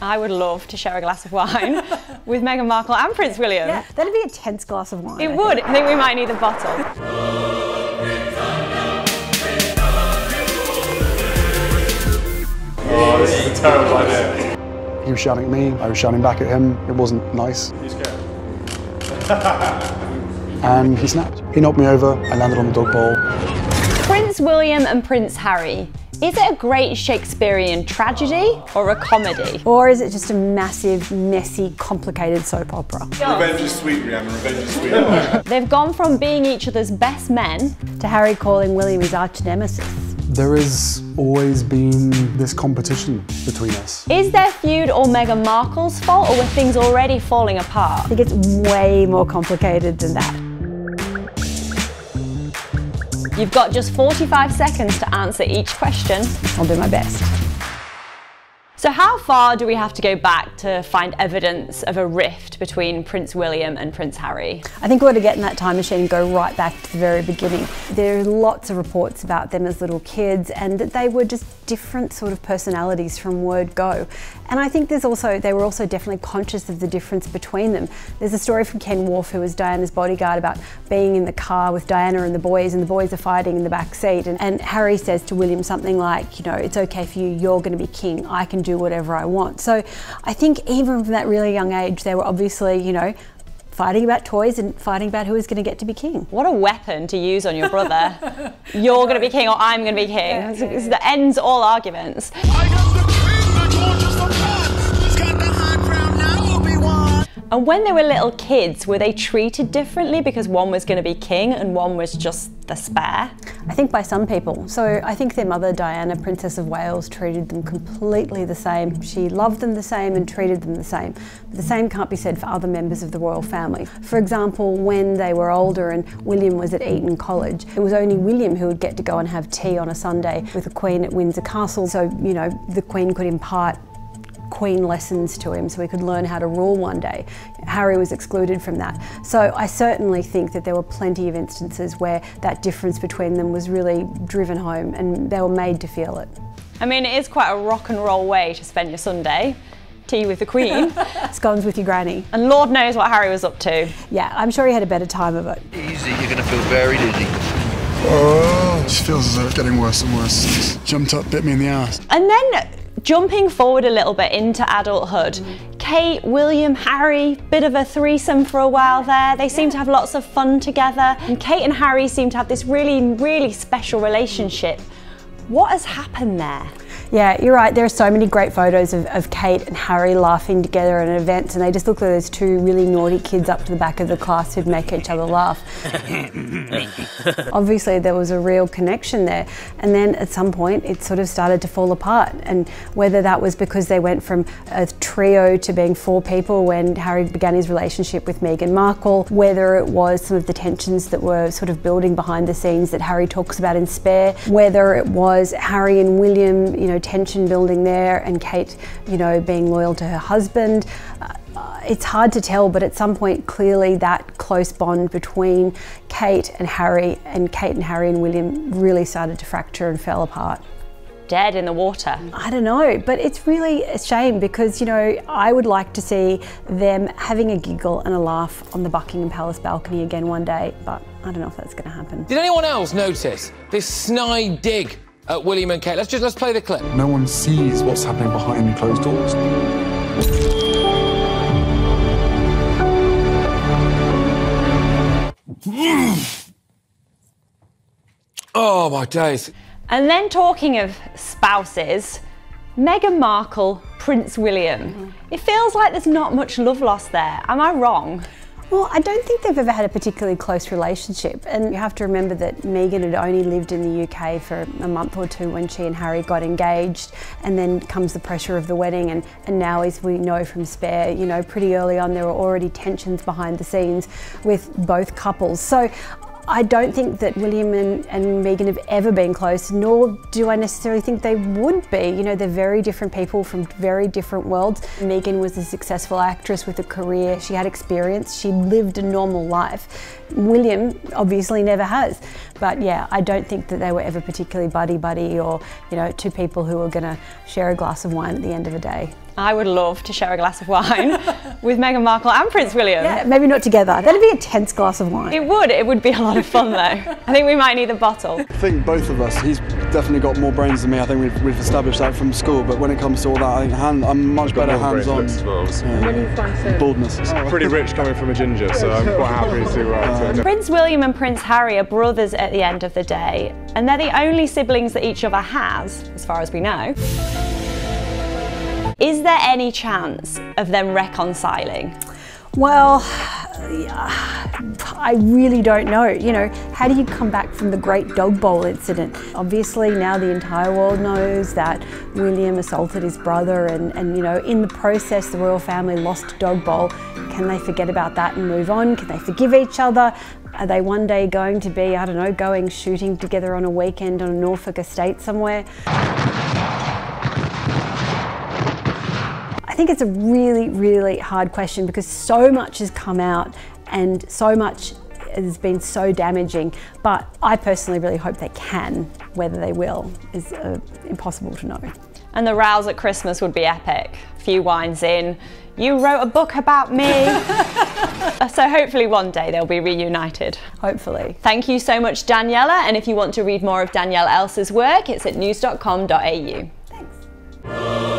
I would love to share a glass of wine with Meghan Markle and Prince William. Yeah, that'd be a tense glass of wine. It would. I think we might need a bottle. Oh, this is a terrible idea. He was shouting at me, I was shouting back at him. It wasn't nice. He's scared. And he snapped. He knocked me over, I landed on the dog bowl. Prince William and Prince Harry. Is it a great Shakespearean tragedy or a comedy? Or is it just a massive, messy, complicated soap opera? Revenge is sweet, Rihanna, revenge is sweet. They've gone from being each other's best men To Harry calling William his arch nemesis. There has always been this competition between us. Is their feud all Meghan Markle's fault, or were things already falling apart? I think it's way more complicated than that. You've got just 45 seconds to answer each question. I'll do my best. So how far do we have to go back to find evidence of a rift between Prince William and Prince Harry? I think we ought to get in that time machine and go right back to the very beginning. There are lots of reports about them as little kids and that they were just different sort of personalities from word go. And I think they were also definitely conscious of the difference between them. There's a story from Ken Wolfe, who was Diana's bodyguard, about being in the car with Diana and the boys are fighting in the back seat. And Harry says to William something like, you know, it's okay for you, you're going to be king, I can do whatever I want. So I think even from that really young age, they were obviously, you know, fighting about toys and fighting about who was going to get to be king. What a weapon to use on your brother. You're going to be king or I'm going to be king. Yeah, It ends all arguments. And when they were little kids, were they treated differently because one was going to be king and one was just the spare? I think by some people. So I think their mother, Diana, Princess of Wales, treated them completely the same. She loved them the same and treated them the same. But the same can't be said for other members of the royal family. For example, when they were older and William was at Eton College, it was only William who would get to go and have tea on a Sunday with the Queen at Windsor Castle. So, you know, the Queen could impart Queen lessons to him so he could learn how to rule one day. Harry was excluded from that. So I certainly think that there were plenty of instances where that difference between them was really driven home and they were made to feel it. I mean, it is quite a rock and roll way to spend your Sunday. Tea with the Queen. Scones with your granny. And Lord knows what Harry was up to. Yeah, I'm sure he had a better time of it. Easy, you're going to feel very dizzy. Oh, it just feels as though it's getting worse and worse. Just jumped up, bit me in the ass. And then jumping forward a little bit into adulthood, Kate, William, Harry, bit of a threesome for a while there. They seem to have lots of fun together. And Kate and Harry seem to have this really, really special relationship. What has happened there? Yeah, you're right. There are so many great photos of Kate and Harry laughing together at events, and they just look like those two really naughty kids up to the back of the class who'd make each other laugh. Obviously, there was a real connection there, and then at some point it sort of started to fall apart, and whether that was because they went from a trio to being 4 people when Harry began his relationship with Meghan Markle, whether it was some of the tensions that were sort of building behind the scenes that Harry talks about in Spare, whether it was Harry and William, you know, tension building there, and Kate, you know, being loyal to her husband. It's hard to tell, but at some point clearly that close bond between Kate and Harry and William really started to fracture and fell apart. Dead in the water. I don't know, but it's really a shame because, you know, I would like to see them having a giggle and a laugh on the Buckingham Palace balcony again one day, but I don't know if that's going to happen. Did anyone else notice this snide dig at William and Kate? Let's play the clip. No one sees what's happening behind closed doors. Oh my days. And then talking of spouses, Meghan Markle, Prince William. It feels like there's not much love lost there. Am I wrong? Well, I don't think they've ever had a particularly close relationship, and you have to remember that Meghan had only lived in the UK for a month or two when she and Harry got engaged, and then comes the pressure of the wedding, and now, as we know from Spare, you know, pretty early on there were already tensions behind the scenes with both couples. So I don't think that William and Meghan have ever been close, nor do I necessarily think they would be. You know, they're very different people from very different worlds. Meghan was a successful actress with a career. She had experience. She lived a normal life. William obviously never has. But yeah, I don't think that they were ever particularly buddy-buddy or, you know, two people who were going to share a glass of wine at the end of a day. I would love to share a glass of wine with Meghan Markle and Prince William. Yeah, maybe not together. That'd be a tense glass of wine. It would be a lot of fun though. I think we might need a bottle. I think both of us, he's definitely got more brains than me. I think we've established that from school, but when it comes to all that, I think I'm much better hands-on. Baldness. Pretty rich coming from a ginger, so I'm quite happy to... Prince William and Prince Harry are brothers at the end of the day, and they're the only siblings that each other has, as far as we know. Is there any chance of them reconciling? Well, I really don't know. You know, how do you come back from the Great Dog Bowl incident? Obviously now the entire world knows that William assaulted his brother and you know, in the process the royal family lost Dog Bowl. Can they forget about that and move on? Can they forgive each other? Are they one day going to be, I don't know, going shooting together on a weekend on a Norfolk estate somewhere? I think it's a really, really hard question because so much has come out and so much has been so damaging, but I personally really hope they can. Whether they will is impossible to know. And the rows at Christmas would be epic. A few wines in, you wrote a book about me. So hopefully one day they'll be reunited. Hopefully. Thank you so much, Daniela. And if you want to read more of Daniela Elser's work, it's at news.com.au. Thanks.